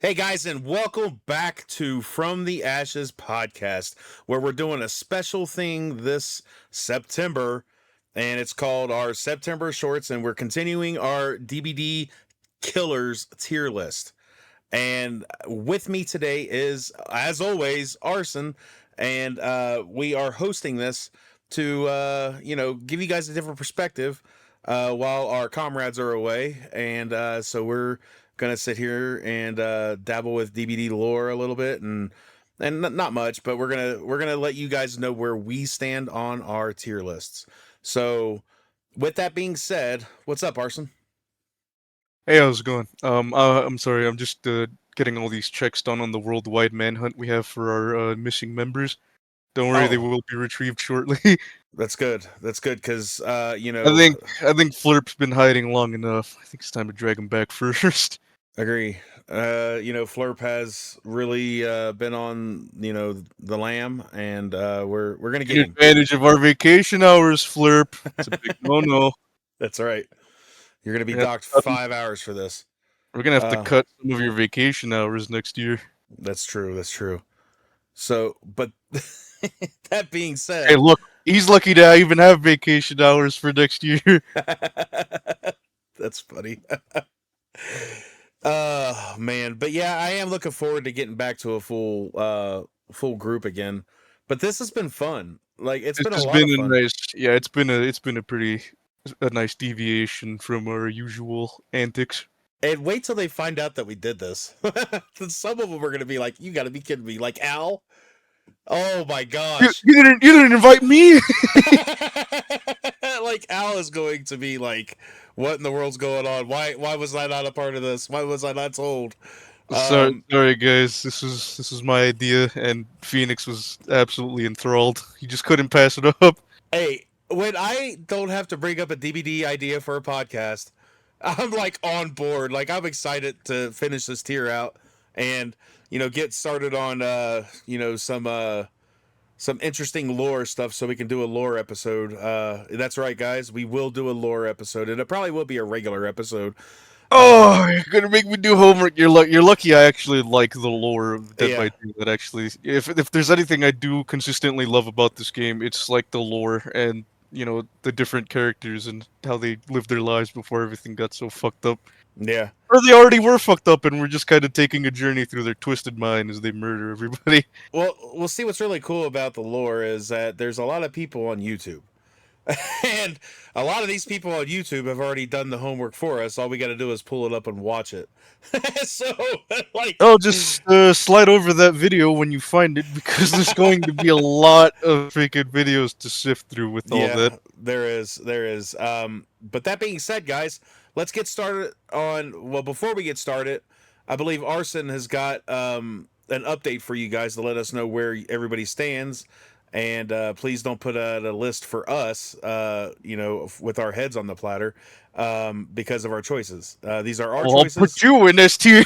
Hey guys, and welcome back to From the Ashes podcast, where we're doing a special thing this September, and it's called our September Shorts, and we're continuing our DBD Killers tier list. And with me today is, as always, Arson, and we are hosting this to, give you guys a different perspective while our comrades are away, and so we're gonna sit here and dabble with DBD lore a little bit, and not much, but we're gonna let you guys know where we stand on our tier lists. So, with that being said, what's up, Arson? Hey, how's it going? I'm sorry, I'm just getting all these checks done on the worldwide manhunt we have for our missing members. Don't worry, they Oh, will be retrieved shortly. that's good. That's good because I think I think Flirp's been hiding long enough. I think it's time to drag him back first. agree. Flurp has really been on the lamb, and we're gonna get Take him. advantage of our vacation hours, Flirp. It's a big no-no. That's right. You're gonna be We're gonna docked have to cut, 5 hours for this. we're gonna have to Uh, cut some of your vacation hours next year. that's true. That's true. So, but that being Hey, said, look, he's lucky to even have vacation hours for next year. that's funny. Man, but yeah, I am looking forward to getting back to a full group again. But this has been fun. Like it's This been a has lot of been a fun. nice, yeah, it's been a nice deviation from our usual antics. And wait till they find out that we did this. Some of them are gonna be like, "You got to be kidding me!" Like Al. Oh my You, gosh. you didn't you didn't invite me. Like Al is going to be like, "What in the world's going on? Why was I not a part of this? Why was I not told?" Sorry, Um, sorry guys. This was my idea, and Phoenix was absolutely enthralled. He just couldn't pass it up. hey, when I don't have to bring up a DVD idea for a podcast, I'm like on board. Like I'm excited to finish this tier out and get started on some interesting lore stuff so we can do a lore episode. That's right, guys. We will do a lore episode, and it probably will be a regular episode. Oh, you're gonna make me do homework. You're lucky. I actually like the lore of Dead by Yeah, Daylight. Actually, if there's anything I do consistently love about this game, it's like the lore and the different characters and how they lived their lives before everything got so fucked up. yeah. Or they already were fucked up, and we're just kind of taking a journey through their twisted mind as they murder everybody. Well, we'll see. What's really cool about the lore is that there's a lot of people on YouTube. And a lot of these people on YouTube have already done the homework for us. All we got to do is pull it up and watch it. So, like, Oh, just slide over that video when you find it, because there's going to be a lot of freaking videos to sift through with all that. yeah, there is. But that being said, guys, let's get started on. Well, before we get started, I believe Arson has got an update for you guys to let us know where everybody stands. And please don't put out a list for us, with our heads on the platter, because of our choices. These are our Oh, I'll put choices. you in this tier.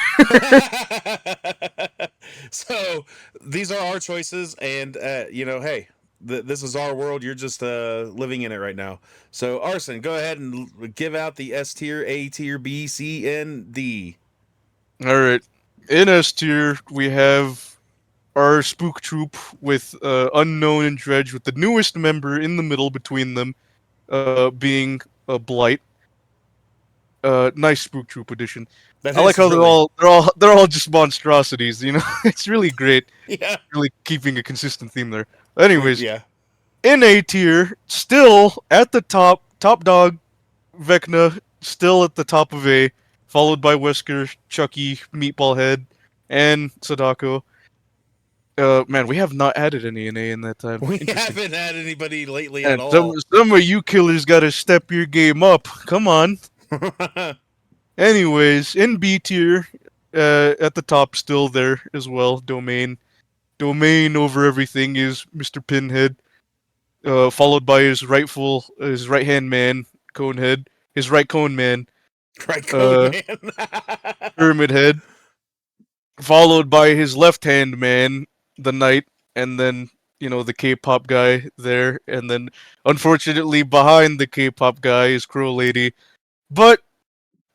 So these are our choices, and hey, this is our world. You're just living in it right now. So Arson, go ahead and give out the S tier, A tier, B, C, and D. All right, in S tier we have our spook troop with unknown and dredge, with the newest member in the middle between them, being a blight. Nice spook troop edition. That I like is how really, they're all just monstrosities. It's really great. yeah, Really keeping a consistent theme there. Anyways, yeah. in A tier, still at the top dog, Vecna, still at the top of A, followed by Wesker, Chucky, Meatball Head, and Sadako. Man, we have not added any in A in that time. We Interesting. haven't had anybody lately at And some all. some of you killers gotta step your game up. Come on. Anyways, in B tier, at the top, still there as well. Domain over everything is Mr. Pinhead, followed by his right hand man, Conehead, his right cone man, Right, code uh, man. Pyramid Head, followed by his left hand man, the Knight, and then the K-pop guy there, and then unfortunately behind the K-pop guy is Crow Lady. But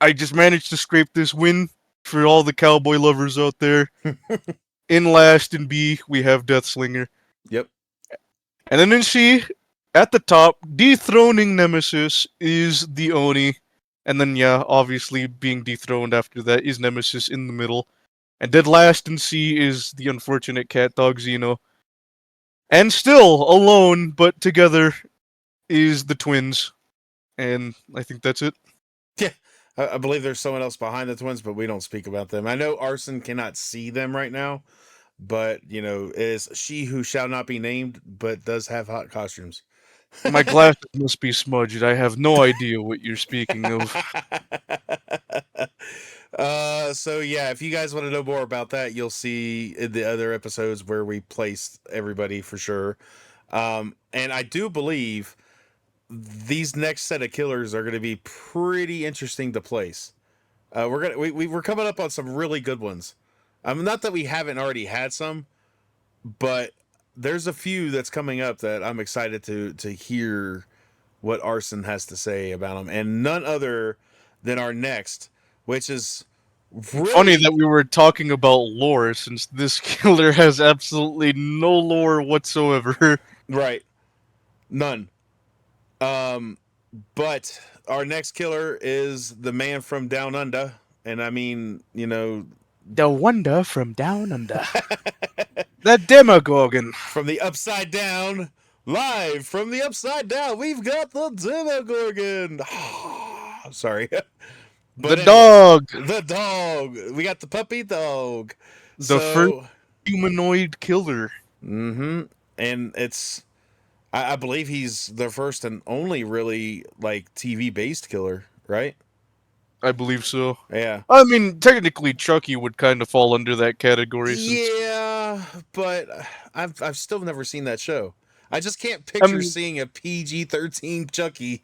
I just managed to scrape this win for all the cowboy lovers out there. In last in B, we have Deathslinger. Yep. And then in C, at the top, dethroning Nemesis is the Oni. And then, yeah, obviously being dethroned after that is Nemesis in the middle. And dead last in C is the unfortunate cat dog Xeno. And still alone, but together, is the twins. And I think that's it. Yeah. I believe there's someone else behind the twins, but we don't speak about them. I know Arson cannot see them right now, but, is she who shall not be named, but does have hot costumes. My glasses must be smudged. I have no idea what you're speaking of. So yeah, if you guys want to know more about that, you'll see in the other episodes where we placed everybody for sure. And I do believe these next set of killers are going to be pretty interesting to place. We're coming up on some really good ones. Not that we haven't already had some, but there's a few that's coming up that I'm excited to hear what Arson has to say about them, and none other than our next, which is Funny really that we were talking about lore, since this killer has absolutely no lore whatsoever. right, none. Um, but our next killer is the man from Down Under, and I mean, The wonder from down under. The Demogorgon. from the Upside Down, live from the Upside Down, we've got the Demogorgon. Sorry. The But anyways, dog. the dog. We got the puppy dog. The first So, humanoid killer. mm-hmm. And I believe he's the first and only really like TV based killer, right? I believe so. Yeah. I mean, technically, Chucky would kind of fall under that category since. Yeah, but I've still never seen that show. I just can't I picture mean, seeing a PG-13 Chucky.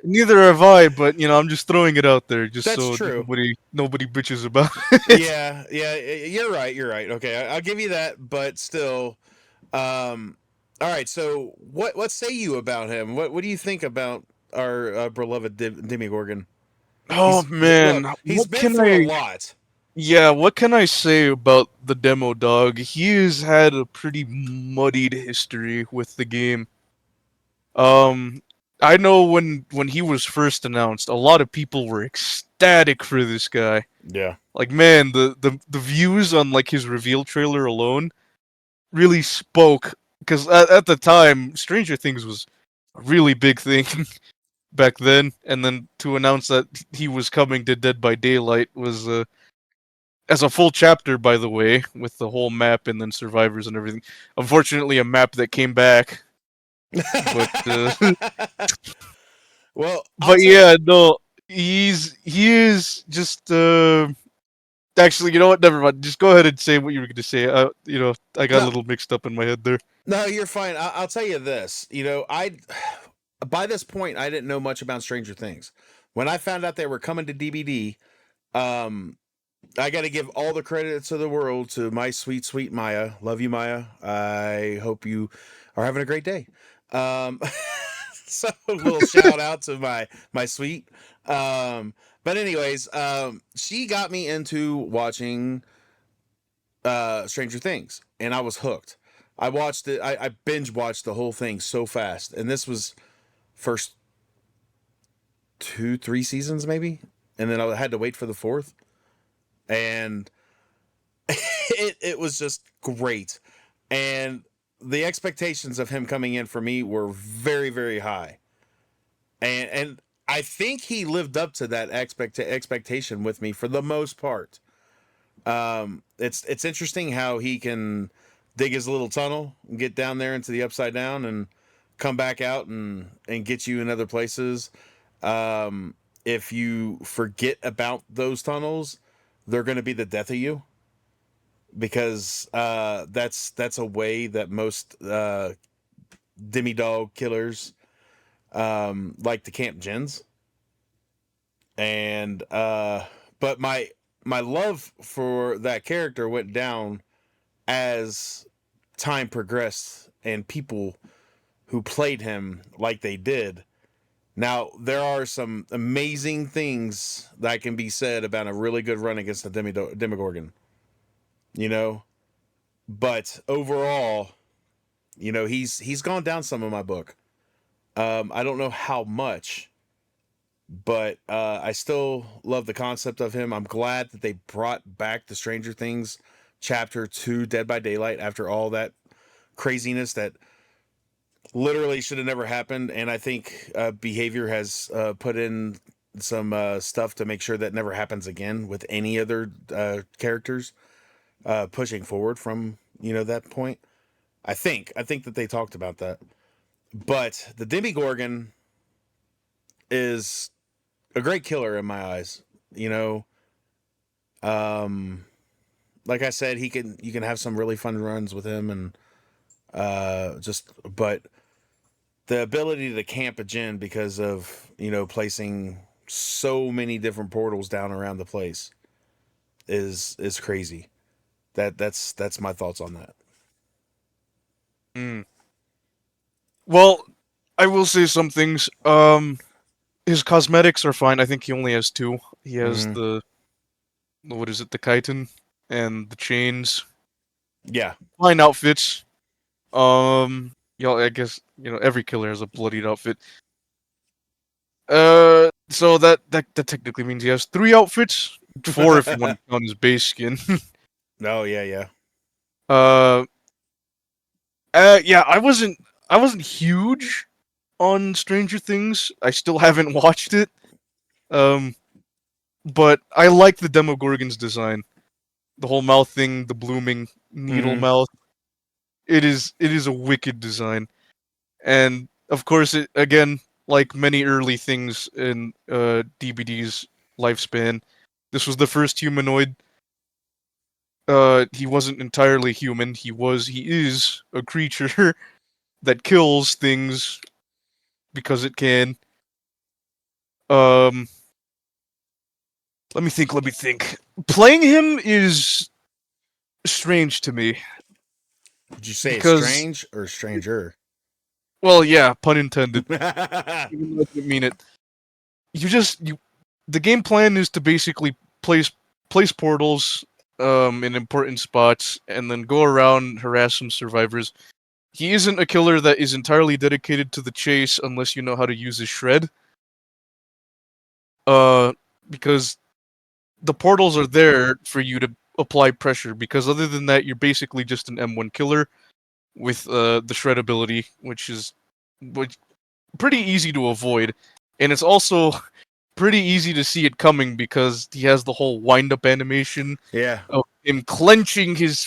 neither have I, but I'm just throwing it out there just That's so true. nobody bitches about it. Yeah, you're right. You're right. Okay, I'll give you that, but still, all right. So, what say you about him? What do you think about our beloved Demigorgon? Oh man, He's what been can through a I? lot. Yeah, what can I say about the demo dog? He has had a pretty muddied history with the game. Um, I know when he was first announced, a lot of people were ecstatic for this guy. Yeah. Like, man, the views on like his reveal trailer alone really spoke, because at the time, Stranger Things was a really big thing back then, and then to announce that he was coming to Dead by Daylight was as a full chapter, by the way, with the whole map and then survivors and everything. Unfortunately, a map that came back, but Well, I'll but tell you. yeah, no, he is just actually, you know what? Never mind. Just go ahead and say what you were going to say. I got a No, little mixed up in my head there. no, you're fine. I'll tell you this. I by this point I didn't know much about Stranger Things. When I found out they were coming to DBD, um, I got to give all the credit to the world to my sweet, sweet Maya. Love you, Maya. I hope you are having a great day. Um, so a little shout out to my sweet. But anyways, she got me into watching Stranger Things, and I was hooked. I watched it. I binge watched the whole thing so fast, and this was first 2, 3 seasons maybe, and then I had to wait for the fourth, and it was just great, and the expectations of him coming in for me were very very high, and I think he lived up to that expectation with me for the most part. It's interesting how he can dig his little tunnel and get down there into the upside down and come back out and get you in other places. If you forget about those tunnels, they're going to be the death of you, because that's a way that most demi dog killers like to camp gens. And but my love for that character went down as time progressed and people who played him like they did Now, there are some amazing things that can be said about a really good run against the Demogorgon, you know? But overall, he's gone down some in my book. I don't know how much, but I still love the concept of him. I'm glad that they brought back the Stranger Things chapter 2 Dead by Daylight after all that craziness that literally should have never happened. And I think Behavior has put in some stuff to make sure that never happens again with any other characters pushing forward from that point. I think that they talked about that. But the Demigorgon is a great killer in my eyes. You know, um, like I said, you can have some really fun runs with him, and but the ability to camp a gin because of placing so many different portals down around the place is crazy. That's my thoughts on that. Mm. Well, I will say some things. His cosmetics are fine. I think he only has two. He has Mm-hmm. the what is it, the chitin and the chains. Yeah. Fine outfits. I guess every killer has a bloodied outfit. So that technically means he has three outfits, four if you want to count his base skin. Oh yeah, yeah. uh, yeah, I wasn't huge on Stranger Things. I still haven't watched it. Um, but I like the Demogorgon's design. The whole mouth thing, the blooming needle Mm-hmm. mouth. It is a wicked design. And of course, it again, like many early things in DBD's lifespan, this was the first humanoid. He wasn't entirely human. He is a creature that kills things because it can. Um, let me think. Playing him is strange to me Did you say because, strange or stranger? well, yeah, pun intended. Even though I didn't mean it. The game plan is to basically place portals in important spots and then go around, harass some survivors. He isn't a killer that is entirely dedicated to the chase unless you know how to use his shred. Uh because the portals are there for you to apply pressure, because other than that you're basically just an M1 killer with the shred ability, which pretty easy to avoid. And it's also pretty easy to see it coming because he has the whole wind-up animation Yeah. of him clenching his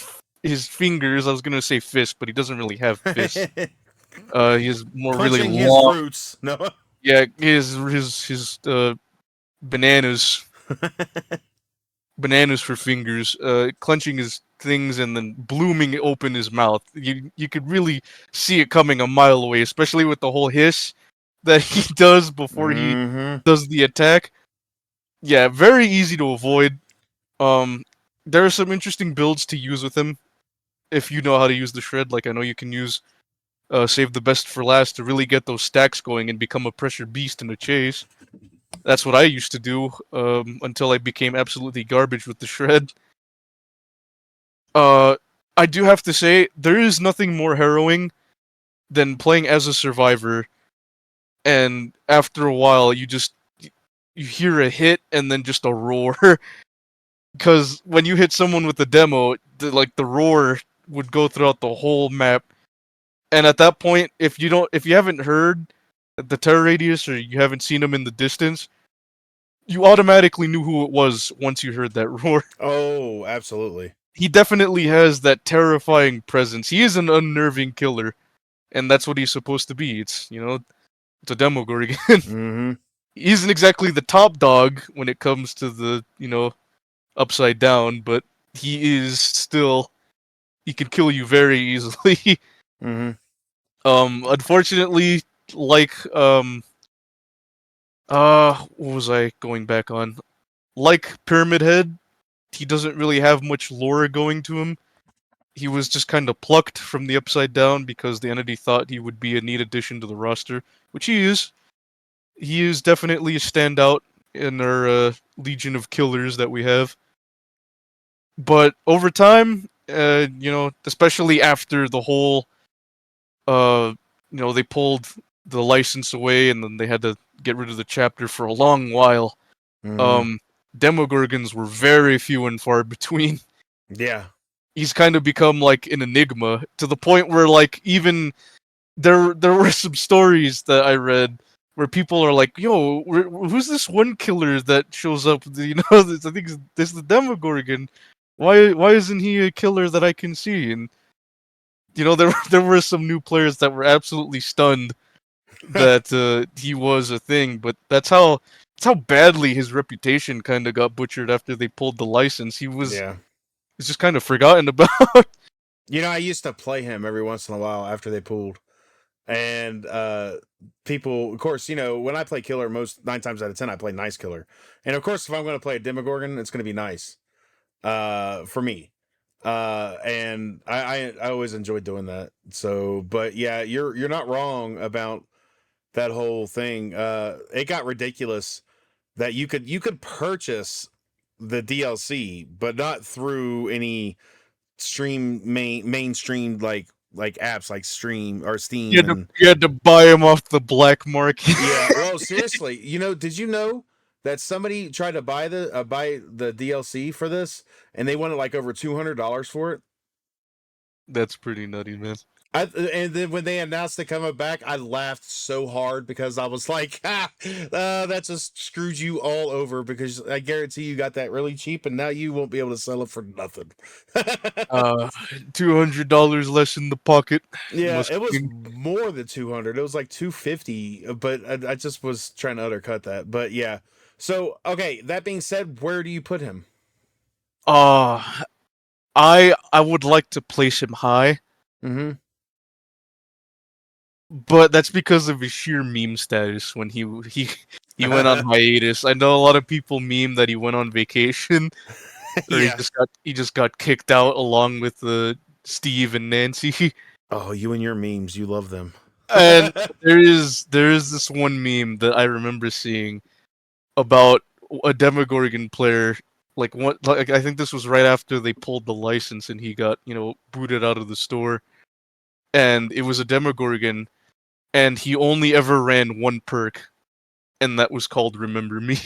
fingers. I was gonna say fist, but he doesn't really have fists. He has more really Clenching his long. roots. No. Yeah, his bananas bananas for fingers. Clenching his things and then blooming open his mouth. You could really see it coming a mile away, especially with the whole hiss that he does before he Mm-hmm. does the attack. Yeah, very easy to avoid. Um, there are some interesting builds to use with him if you know how to use the shred. Like I know you can use save the best for last to really get those stacks going and become a pressure beast in the chase. That's what I used to do until I became absolutely garbage with the shred. Uh, I do have to say there is nothing more harrowing than playing as a survivor, and after a while you hear a hit and then just a roar. Because when you hit someone with the demo, the roar would go throughout the whole map, and at that point, if you haven't heard the terror radius or you haven't seen him in the distance, you automatically knew who it was once you heard that roar. Oh, absolutely. He definitely has that terrifying presence. He is an unnerving killer, and that's what he's supposed to be. It's a Demogorgon. Mm-hmm. He isn't exactly the top dog when it comes to the upside down, but he is still he can kill you very easily. Mm-hmm. Unfortunately, like what was I going back on? Like Pyramid Head, he doesn't really have much lore going to him. He was just kind of plucked from the Upside Down because the entity thought he would be a neat addition to the roster, which he is. he is definitely a standout in our legion of killers that we have. But over time, especially after the whole, they pulled the license away and then they had to get rid of the chapter for a long while. Hmm. Demogorgons were very few and far between. Yeah. He's kind of become like an enigma to the point where like even there were some stories that I read where people are like, "Yo, who's this one killer that shows up? I think this is the Demogorgon. Why isn't he a killer that I can see?" And there were some new players that were absolutely stunned that he was a thing, but that's how badly his reputation kind of got butchered after they pulled the license. Yeah. He's just kind of forgotten about. I used to play him every once in a while after they pulled. And people, of course, when I play killer, most 9 times out of 10, I play nice killer. And of course, if I'm going to play a Demogorgon, it's going to be nice for me. And I always enjoyed doing that. So, but yeah, you're not wrong about that whole thing. It got ridiculous that you could purchase the DLC, but not through any mainstream like apps like Stream or Steam and You had to buy him off the black market. yeah. Well, seriously, did you know that somebody tried to buy the DLC for this and they wanted like over $200 for it? That's pretty nutty, man. And then when they announced it coming back, I laughed so hard because I was like, that just screwed you all over because I guarantee you got that really cheap and now you won't be able to sell it for nothing. $200 less in the pocket. Yeah, Must it was be. more than 200. It was like 250, but I just was trying to undercut that. But yeah. So, okay, that being said, where do you put him? Uh, I would like to place him high, Mm-hmm. but that's because of his sheer meme status when he went on hiatus. I know a lot of people meme that he went on vacation or Yeah. he just got kicked out along with Steve and Nancy. Oh, you and your memes, you love them. And there is this one meme that I remember seeing about a Demogorgon player. Like I think this was right after they pulled the license and he got booted out of the store. And it was a Demogorgon, and he only ever ran one perk, and that was called Remember Me.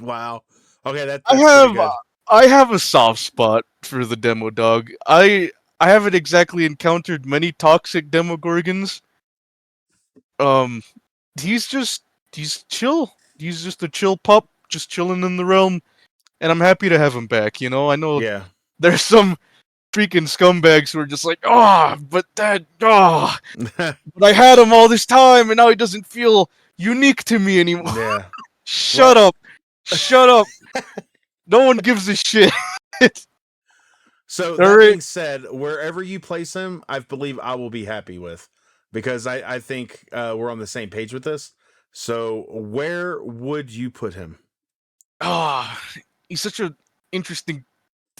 Wow. Okay, I that's pretty have good. I have a soft spot for the Demo Dog. I haven't exactly encountered many toxic Demogorgons. Um, he's chill. He's just a chill pup, just chilling in the realm, and I'm happy to have him back. I know Yeah. there's some freaking scumbags who are just like, but I had him all this time, and now he doesn't feel unique to me anymore. Yeah. Shut Well, up, shut up. No one gives a shit. so All that right. being said, wherever you place him, I believe I will be happy with because I think we're on the same page with this. So where would you put him? Ah, he's such a interesting.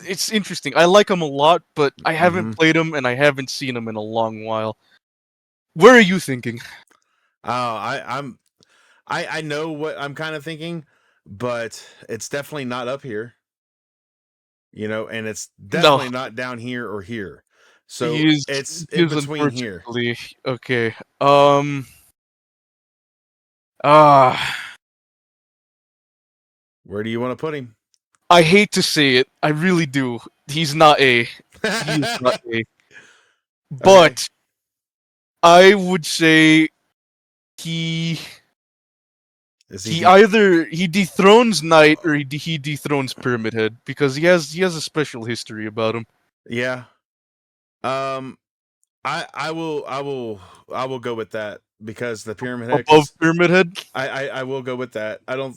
It's interesting. I like him a lot, but I Mm-hmm. haven't played him and I haven't seen him in a long while. Where are you thinking? I know what I'm kind of thinking, but it's definitely not up here, and it's No, definitely not down here or here. So he is. it's He in is between here. unfortunately okay. Ah, Where do you want to put him? I hate to say it. I really do. He's not A. He is not A. Okay. But I would say he Is he he deep? either he dethrones Knight or he dethrones Pyramid Head because he has a special history about him. Yeah. Um. I will go with that because the pyramid head. Above Because Pyramid Head? I will go with that. I don't.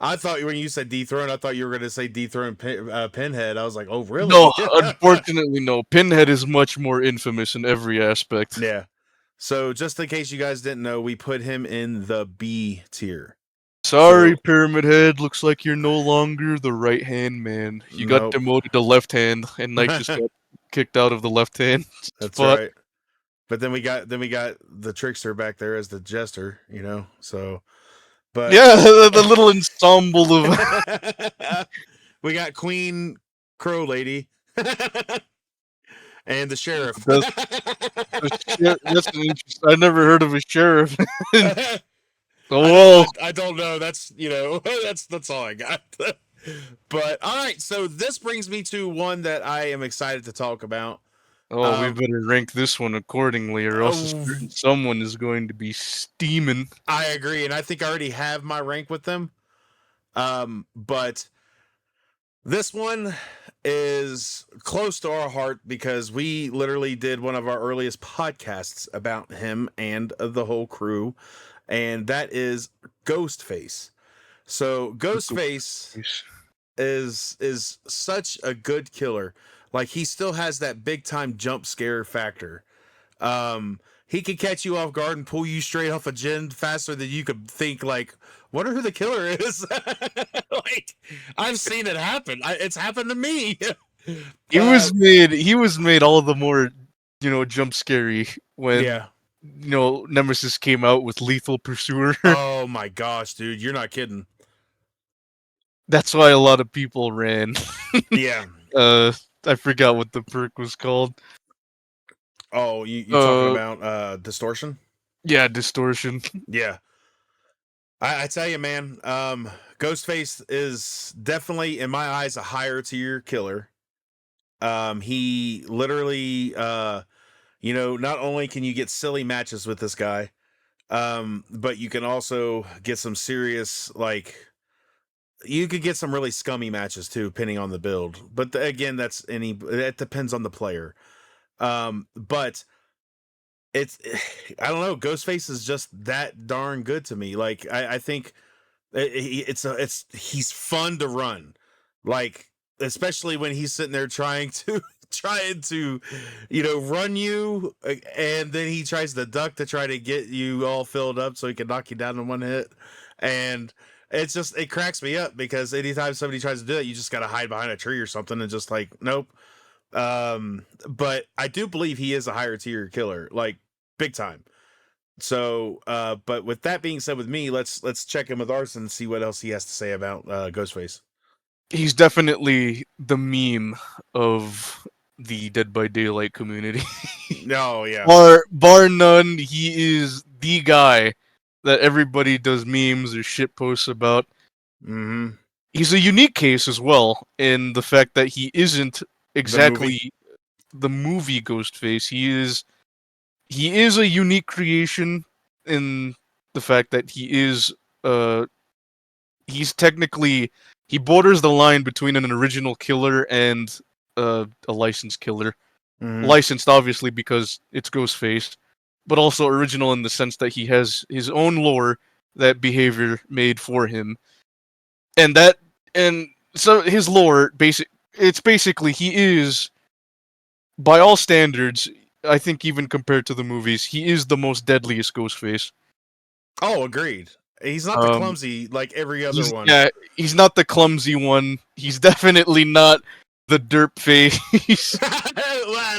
I thought when you said dethrone, I thought you were going to say dethrone Pinhead. I was like, oh No, really? unfortunately no. Pinhead is much more infamous in every aspect. Yeah. So just in case you guys didn't know, we put him in the B tier. Sorry, So Pyramid Head. Looks like you're no longer the right hand man. You got nope. demoted to left hand, and Knight just got kicked out of the left hand That's spot. right. But then we got the trickster back there as the jester, So, but Yeah, the little ensemble of we got Queen Crow Lady and the sheriff. that's, that's an interesting. I never heard of a sheriff. Oh I don't. well. I don't know. That's that's all I got. But all right. So this brings me to one that I am excited to talk about. Oh, we Um, better rank this one accordingly, or else a oh, certain someone is going to be steaming. I agree, and I think I already have my rank with them. But this one is close to our heart because we literally did one of our earliest podcasts about him and the whole crew, and that is Ghostface. So Ghostface is such a good killer. Like he still has that big time jump scare factor. He can catch you off guard and pull you straight off a gin faster than you could think. Like, wonder who the killer is. Like, I've seen it happen. It's happened to me. He uh, was made. He was made all the more, jump scary when yeah. Nemesis came out with Lethal Pursuer. Oh my gosh, dude, you're not kidding. That's why a lot of people ran. Yeah. I forgot what the perk was called. Oh, you talking Uh, about distortion? yeah, distortion. Yeah. I tell you, man, Ghostface is definitely, in my eyes, a higher tier killer. He literally, not only can you get silly matches with this guy, but you can also get some serious, like, you could get some really scummy matches too, depending on the build. But again, it depends on the player. But it's, I don't know, Ghostface is just that darn good to me. Like, I think he's fun to run, like especially when he's sitting there trying to run you, and then he tries to duck to try to get you all filled up so he can knock you down in one hit. And it cracks me up because anytime somebody tries to do it, you just got to hide behind a tree or something and just like nope. But I do believe he is a higher tier killer, like big time. So, but with that being said, with me, let's check in with Arson and see what else he has to say about Ghostface. He's definitely the meme of the Dead by Daylight community. No, yeah. Bar none, he is the guy that everybody does memes or shit posts about. Mm-hmm. He's a unique case as well in the fact that he isn't The movie. exactly the movie Ghostface. He is a unique creation in the fact that uh he's technically he borders the line between an original killer and a licensed killer. Mm-hmm. Licensed obviously because it's Ghostface, but also original in the sense that he has his own lore, that behavior made for him. And so his lore it's basically he is, by all standards, I think even compared to the movies, he is the most deadliest Ghostface. Oh, agreed. He's not the Um, clumsy like every other one. yeah, he's not the clumsy one. He's definitely not the derp face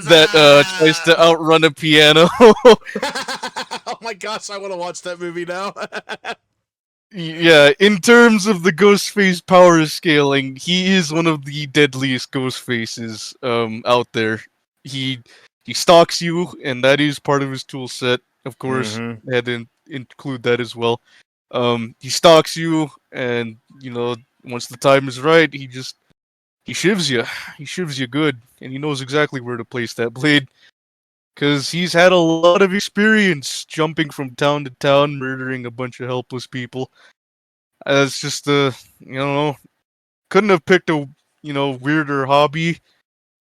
that tries to outrun a piano. Oh my gosh, I want to watch that movie now. Yeah, in terms of the Ghostface power scaling, he is one of the deadliest Ghostfaces out there. He he stalks you, and that is part of his tool set. Of course, Mm-hmm. had to include that as well. He stalks you, and once the time is right, he shivs you. He shivs you good, and he knows exactly where to place that blade. Because he's had a lot of experience jumping from town to town, murdering a bunch of helpless people. It's just couldn't have picked a weirder hobby.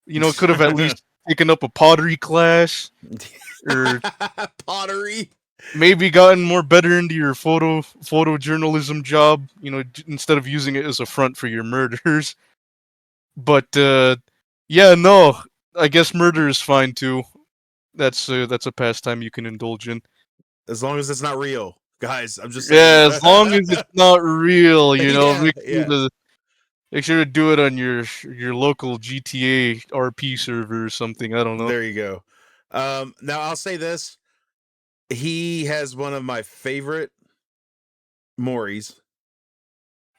Could have at least taken up a pottery class, or Pottery. maybe gotten more better into your photojournalism job. Instead of using it as a front for your murders. But yeah, no, I guess murder is fine too. That's a pastime you can indulge in. As long as it's not real, guys. I'm just saying. Yeah, as long as it's not real, Yeah, make sure yeah. to do it on your local GTA RP server or something. I don't know. There you go. Now I'll say this: he has one of my favorite Moris.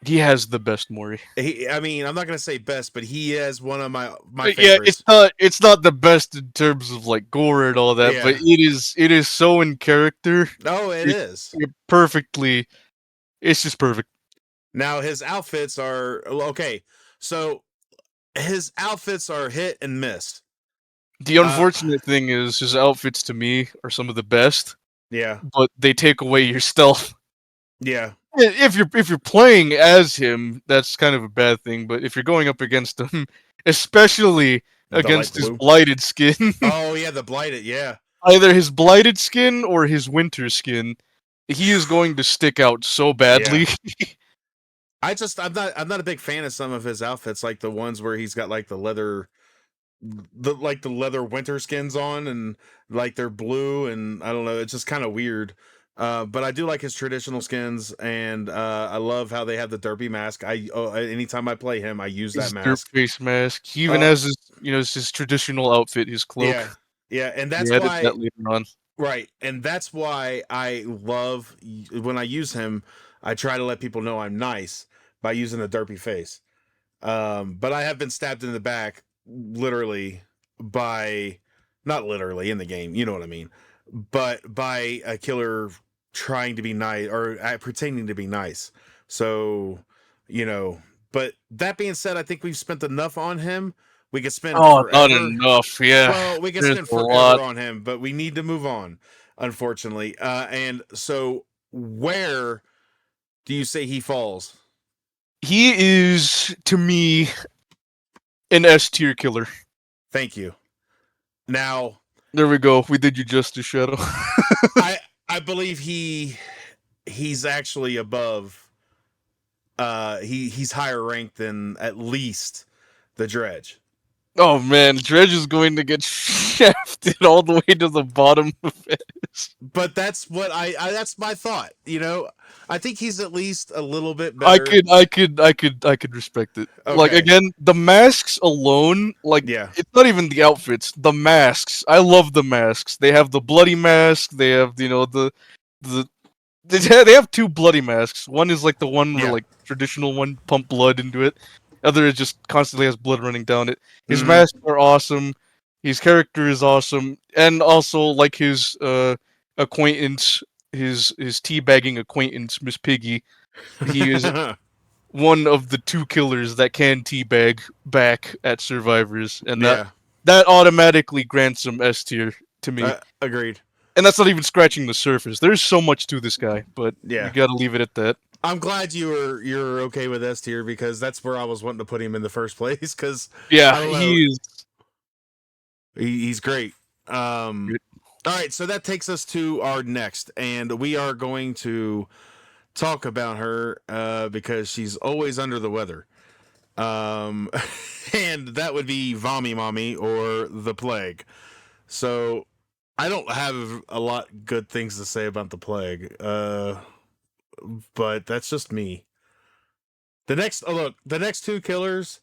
He has the best Mori. I mean, I'm not gonna say best, but he has one of my Yeah, favorites. it's not the best in terms of like gore and all that, but Yeah. it is so in character. No, it It, is. it perfectly. It's just perfect. Now his outfits are okay. So his outfits are hit and miss. The Uh, unfortunate thing is his outfits to me are some of the best, yeah, but they take away your stealth. yeah. If you're playing as him, that's kind of a bad thing. But if you're going up against him, especially The light against his blue. blighted skin, Oh yeah, the blighted. Yeah. either his blighted skin or his winter skin, he is going to stick out so Yeah. badly. I'm not a big fan of some of his outfits, like the ones where he's got like the leather winter skins on, and like they're blue, and I don't know, it's just kind of weird. But I do like his traditional skins, and I love how they have the derpy mask. Anytime I play him, I use that His dirt mask. face mask. He even Uh, has his traditional outfit, his yeah, cloak. yeah, and He that's added why that later on. right, and that's why I love when I use him. I try to let people know I'm nice by using the derpy face. But I have been stabbed in the back, literally by, not literally in the game, you know what I mean, but by a killer trying to be nice or pretending to be nice. So, you know, but that being said, I think we've spent enough on him. We could spend Oh, not forever. enough. Yeah, Well, we could there's spend a forever lot. on him, but we need to move on, unfortunately. And so, where do you say he falls? He is to me an S tier killer. Thank you. Now, There we go. We did you justice, Shadow. I I believe he's actually above he's higher ranked than at least the Dredge. Oh man, Dredge is going to get shafted all the way to the bottom of it. But that's what that's my thought, you know. I think he's at least a little bit I better. could, I could, I could, I could respect it. Like Okay. again, the masks alone, like Yeah. it's not even the outfits. The masks, I love the masks. They have the bloody mask. They have, the they have two bloody masks. One is like the one where Yeah. like traditional one pump blood into it. Other is just constantly has blood running down it. His Mm, masks are awesome. His character is awesome, and also like his acquaintance, his teabagging acquaintance, Miss Piggy. He is one of the two killers that can teabag back at survivors, and that yeah. that automatically grants him S tier to me. Agreed. And that's not even scratching the surface. There's so much to this guy, but we Yeah. gotta leave it at that. I'm glad you're okay with S tier because that's where I was wanting to put him in the first place cuz I Yeah, don't know, he is. he's great. Um all right, so that takes us to our next, and we are going to talk about her because she's always under the weather. Um, and that would be Vommy Mommy or the Plague. So I don't have a lot good things to say about the Plague, but that's just me. The next two killers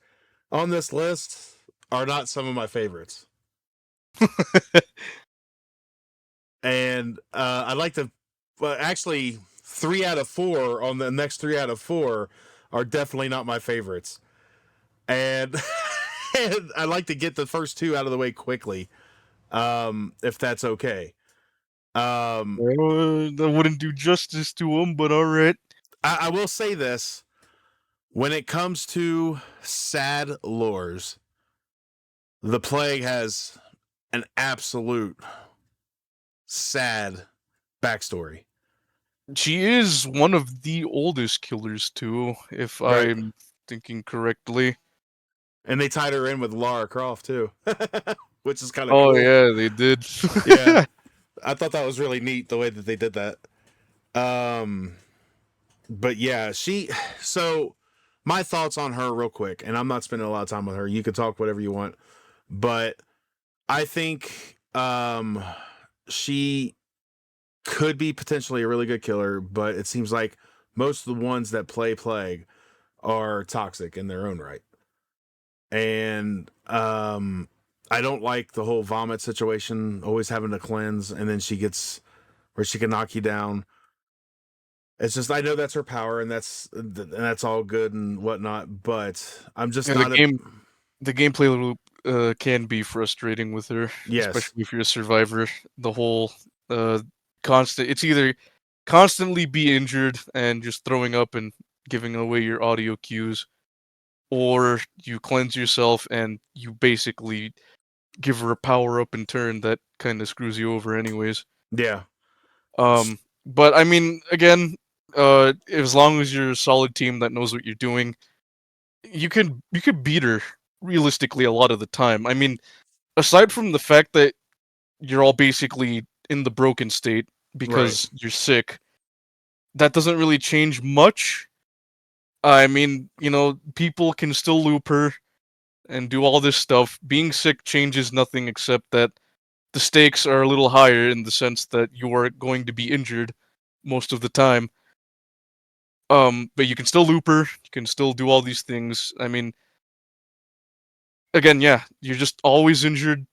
on this list are not some of my favorites, and I'd like to. Well, actually, 3 out of 4 on the next 3 out of 4 are definitely not my favorites. And, and I'd like to get the first two out of the way quickly, if that's okay. Um, That wouldn't do justice to him, but alright. I will say this: when it comes to sad lores, the Plague has an absolute sad backstory. She is one of the oldest killers, too, if Right. I'm thinking correctly. And they tied her in with Lara Croft too, which is kind of Oh, cool. yeah, they did. Yeah, I thought that was really neat the way that they did that. Um, but yeah, she. So my thoughts on her, real quick, and I'm not spending a lot of time with her. You can talk whatever you want, but I think she could be potentially a really good killer. But it seems like most of the ones that play Plague are toxic in their own right, and I don't like the whole vomit situation, always having to cleanse, and then she gets where she can knock you down. It's just I know that's her power, and that's all good and whatnot. But I'm just Yeah, not a the gameplay loop can be frustrating with her, yes, especially if you're a survivor. The whole uh constant it's either constantly be injured and just throwing up and giving away your audio cues, or you cleanse yourself and you basically give her a power up in turn that kind of screws you over anyways. yeah, But I mean, again, as long as you're a solid team that knows what you're doing, you could beat her realistically a lot of the time. I mean, aside from the fact that you're all basically in the broken state right, because you're sick, that doesn't really change much. I mean, people can still loop her and do all this stuff. Being sick changes nothing except that the stakes are a little higher in the sense that you are going to be injured most of the time. But you can still loop her, you can still do all these things. I mean, again, yeah, you're just always injured,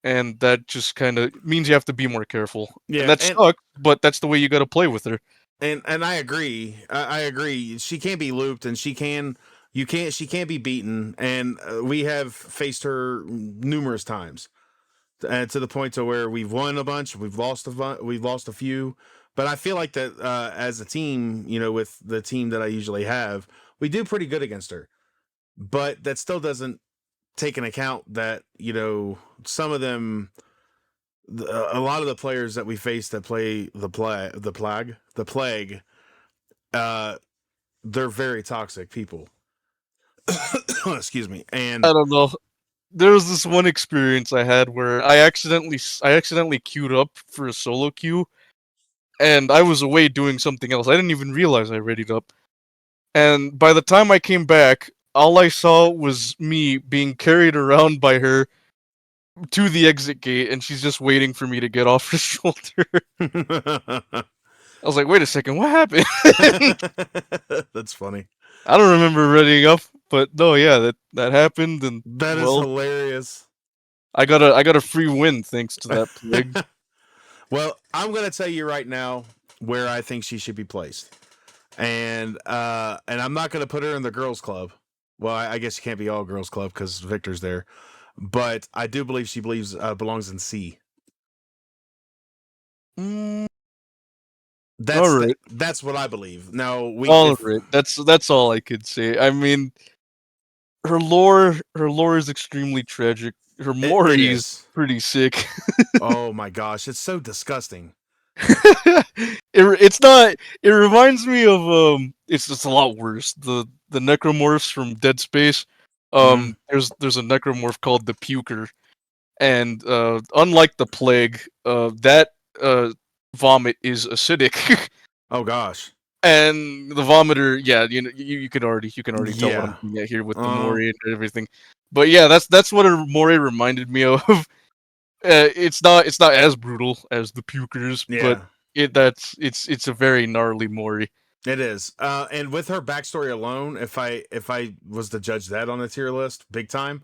and that just kind of means you have to be more careful. And yeah, that sucks, but that's the way you got to play with her. and I agree. I agree. She can't be looped, and she can't be beaten. And we have faced her numerous times, to the point to where we've won a bunch, we've lost a few. But I feel like that as a team, with the team that I usually have, we do pretty good against her. But that still doesn't take into account that some of them, a lot of the players that we face that play the plague, uh, they're very toxic people. Excuse me. I And don't know. There was this one experience I had where I accidentally queued up for a solo queue, and I was away doing something else. I didn't even realize I readied up. And by the time I came back, all I saw was me being carried around by her to the exit gate, and she's just waiting for me to get off her shoulder. I was like, wait a second, what happened? that's funny. I don't remember readying up, but no, yeah, that happened, and That is well, hilarious. I got a free win thanks to that plague. Well, I'm gonna tell you right now where I think she should be placed, and I'm not gonna put her in the girls' club. Well, I guess she can't be all girls' club because Victor's there, but I do believe she belongs in C. Mm, all That's right, that's what I believe. Now we all if right. That's all I could say. I mean, her lore is extremely tragic. Her it Mori is is. pretty sick. Oh my gosh, it's so disgusting. It's not. It reminds me of It's just a lot worse. The necromorphs from Dead Space. Hmm. There's a necromorph called the Puker, and unlike the plague, that uh vomit is acidic. Oh gosh. And the vomiter, yeah, you can already tell what I'm Yeah. getting at here with the Uh. Mori and everything. But yeah, that's what a Mori reminded me of. It's not as brutal as the Pukers, but Yeah. it's a very gnarly Mori. It is. And with her backstory alone, if I was to judge that on the tier list, big time,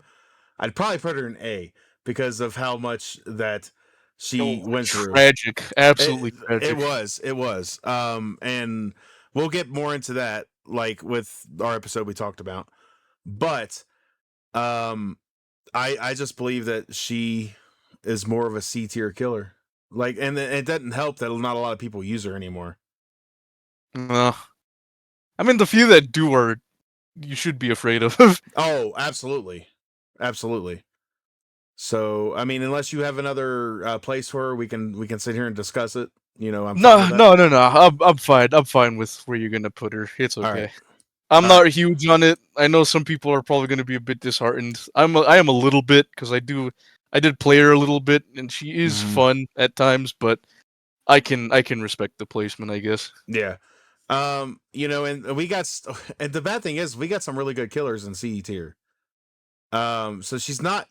I'd probably put her in A because of how much that she Oh, went through. tragic, It absolutely it tragic. was it was. And we'll get more into that like with our episode we talked about. But um, I just believe that she is more of a C tier killer. Like, and it doesn't help that not a lot of people use her anymore. Uh, I mean, the few that do are you should be afraid of. Oh, absolutely, absolutely. So, I mean, unless you have another place for her, we can sit here and discuss it. I'm fine No, with that. no, no, no. I'm fine. I'm fine with where you're gonna put her. It's All right, okay. I'm all right. not huge on it. I know some people are probably gonna be a bit disheartened. I am a little bit because I did play her a little bit, and she is Hmm. fun at times. But I can respect the placement, I guess. Yeah. And we got, and the bad thing is, we got some really good killers in CE tier. So she's not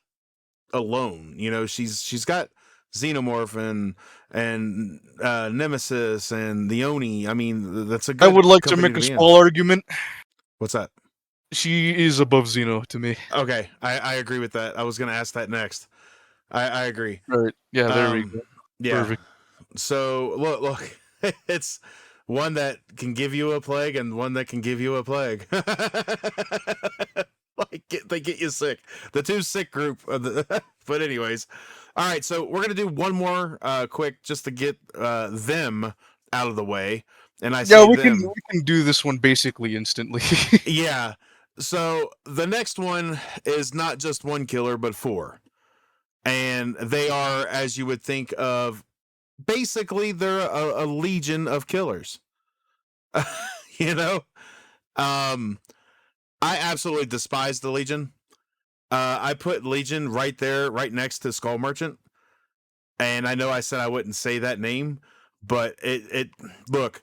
alone. She's got Xenomorph and Nemesis and the Oni. I mean, that's a I good would like to company make to a be in. small argument. What's that? She is above Xeno to me. Okay, I agree with that. I was gonna ask that next. I agree. Right. Yeah, there we Um, go. yeah. Perfect. So look, it's one that can give you a plague and one that can give you a plague. They get you sick. The two sick group of the. But anyways, all right. So we're gonna do one more quick just to get them out of the way. And I Yeah, say we them. can do this one basically instantly. Yeah. So the next one is not just one killer, but four. And they are, as you would think of, basically they're a legion of killers. you know, um, I absolutely despise the Legion. I put Legion right there, right next to Skull Merchant. And I know I said I wouldn't say that name, but it look,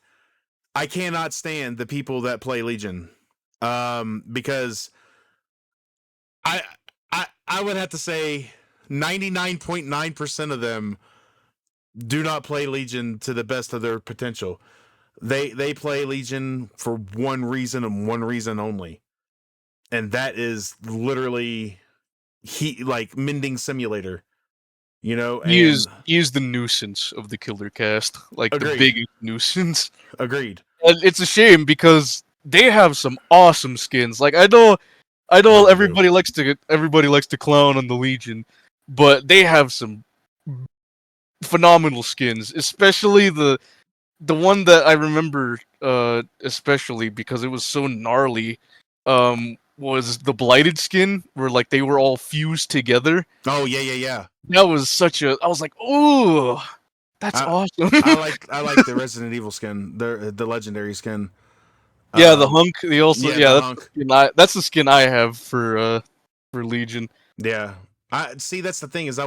I cannot stand the people that play Legion. Because I I would have to say 99.9% of them do not play Legion to the best of their potential. They play Legion for one reason and one reason only. And that is literally like mending simulator, and He is the nuisance of the killer cast, like the agreed. biggest nuisance. Agreed. And it's a shame because they have some awesome skins. Like I Oh, know they do. everybody likes to clown on the Legion, but they have some phenomenal skins, especially the one that I remember especially because it was so gnarly was the blighted skin where like they were all fused together. Oh yeah. That was I was like, "Ooh, that's I awesome." I like the Resident Evil skin, the legendary skin. Yeah, the hunk, Yeah, the hunk. that's the skin I have for Legion. Yeah. I see. That's the thing is I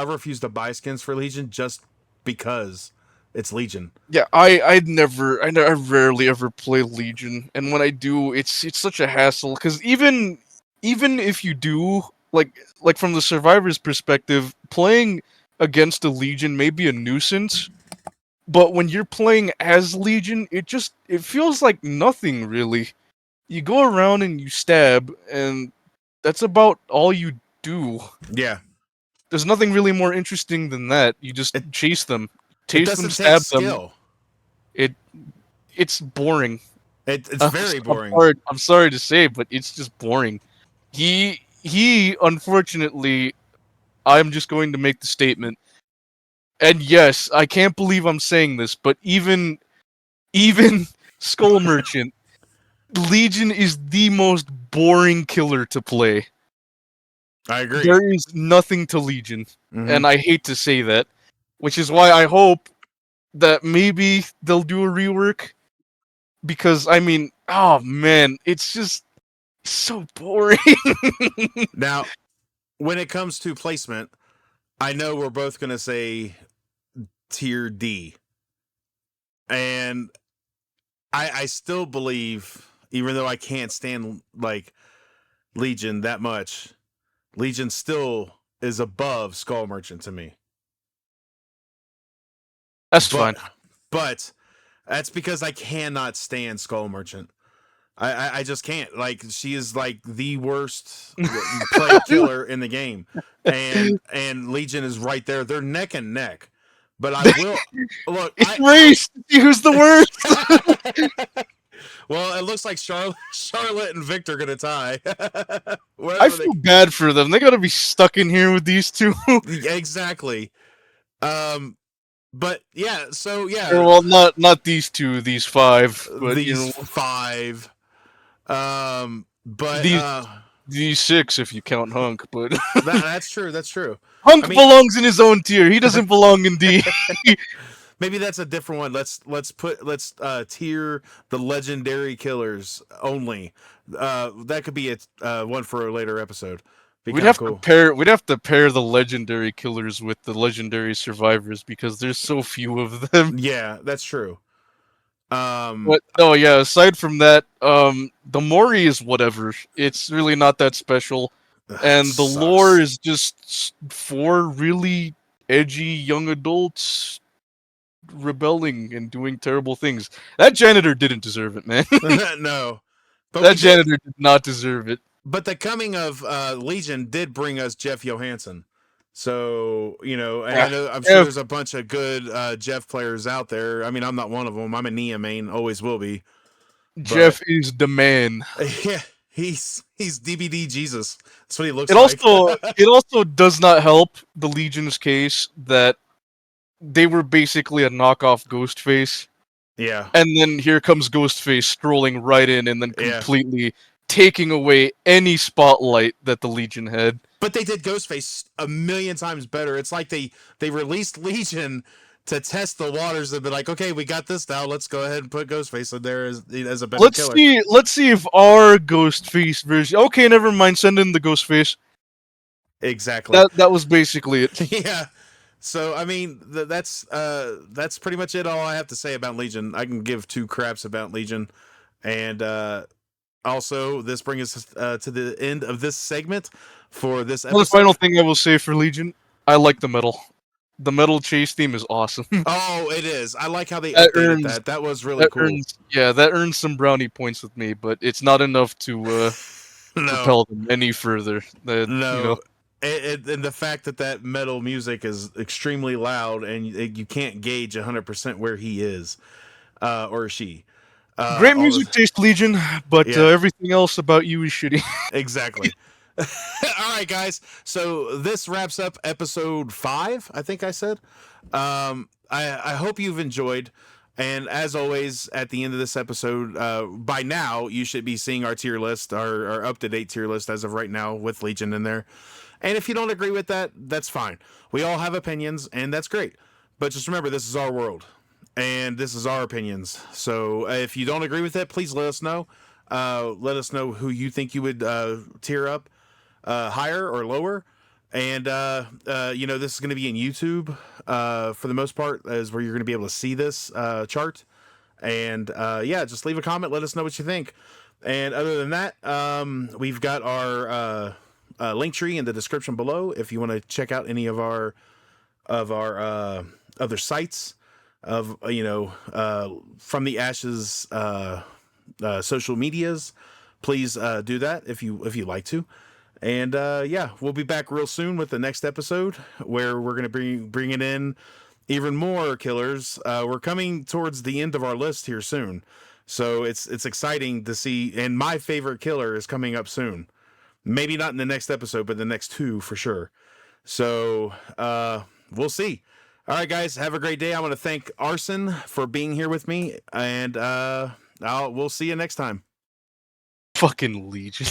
refuse to buy skins for Legion just because it's Legion. Yeah, I rarely ever play Legion, and when I do, it's such a hassle because even if you do like from the survivor's perspective, playing against a Legion may be a nuisance, but when you're playing as Legion, it feels like nothing really. You go around and you stab, and that's about all you do. Yeah. There's nothing really more interesting than that. You just It it chase them, doesn't take stab them. skill. It it's boring. It's very I'm boring. sorry. I'm sorry to say, but it's just boring. He unfortunately, I'm just going to make the statement. And yes, I can't believe I'm saying this, but even Skull Merchant, Legion is the most boring killer to play. I agree. There is nothing to Legion, Mm-hmm. and I hate to say that, which is why I hope that maybe they'll do a rework. Because I mean, oh man, it's just so boring. Now, when it comes to placement, I know we're both going to say tier D. And I still believe, even though I can't stand like Legion that much, Legion still is above Skull Merchant to me. That's But fine. but that's because I cannot stand Skull Merchant. I just can't. Like she is like the worst play killer in the game, and Legion is right there. They're neck and neck. But I will look. It's race. Who's the worst? Well, it looks like Charlotte and Victor are gonna tie. I Whatever they feel bad for them. They gotta be stuck in here with these two. exactly. Um, but yeah. So Or, yeah, well, not these two. These five, but you these know, five. But these these six if you count Hunk. But that's true. That's true. I Hunk mean, belongs in his own tier. He doesn't belong in D. maybe that's a different one. Let's tier the legendary killers only. That could be a one for a later episode. Be kind of cool. We'd have to pair the legendary killers with the legendary survivors because there's so few of them. Yeah, that's true. But no, yeah, aside from that, the Mori is whatever. It's really not that special. And the lore sucks. is just four really edgy young adults rebelling and doing terrible things. That janitor didn't deserve it, man. No, but That janitor did not deserve it. But the coming of Legion did bring us Jeff Johansson. So, and Yeah. I'm sure there's a bunch of good Jeff players out there. I mean, I'm not one of them. I'm a Nia main, always will be. But Jeff is the man. yeah, he's DBD Jesus. That's what he looks It like. also it also does not help the Legion's case that they were basically a knockoff Ghostface, Yeah, and then here comes Ghostface strolling right in and then yeah. completely taking away any spotlight that the Legion had. But they did Ghostface a million times better. It's like they released Legion to test the waters and be like, okay, we got this now. Let's go ahead and put Ghostface in there as a better killer. Let's see if our Ghostface version. Okay, never mind. Send in the Ghostface. Exactly. That was basically it. Yeah. So I mean, that's pretty much it. All I have to say about Legion. I can give two craps about Legion, and also this brings us to the end of this segment for this Well, the episode. final thing I will say for Legion, I like the metal. The metal chase theme is awesome. Oh, it is. I like how they That updated earns that. That was really cool. that earns some brownie points with me, but it's not enough to No, propel them any further. no. And the fact that metal music is extremely loud and you can't gauge 100% where he is or she. Great All music taste, Legion, but Yeah. everything else about you is shitty. Exactly. All right, guys. So this wraps up episode 5. I think I said. I hope you've enjoyed. And as always, at the end of this episode, by now you should be seeing our tier list, our up to date tier list as of right now with Legion in there. And if you don't agree with that, that's fine. We all have opinions, and that's great. But just remember, this is our world, and this is our opinions. So if you don't agree with it, please let us know. Let us know who you think you would tier up higher or lower. And this is going to be in YouTube for the most part, is where you're going to be able to see this chart. And just leave a comment. Let us know what you think. And other than that, we've got our link tree in the description below if you want to check out any of our other sites of from the Ashes social medias. Please do that if you like to. And we'll be back real soon with the next episode where we're going to be bringing in even more killers. We're coming towards the end of our list here soon, so it's exciting to see. And my favorite killer is coming up soon. Maybe not in the next episode, but the next 2 for sure. So we'll see. All right, guys, have a great day. I want to thank Arson for being here with me, and we'll see you next time. Fucking Legion.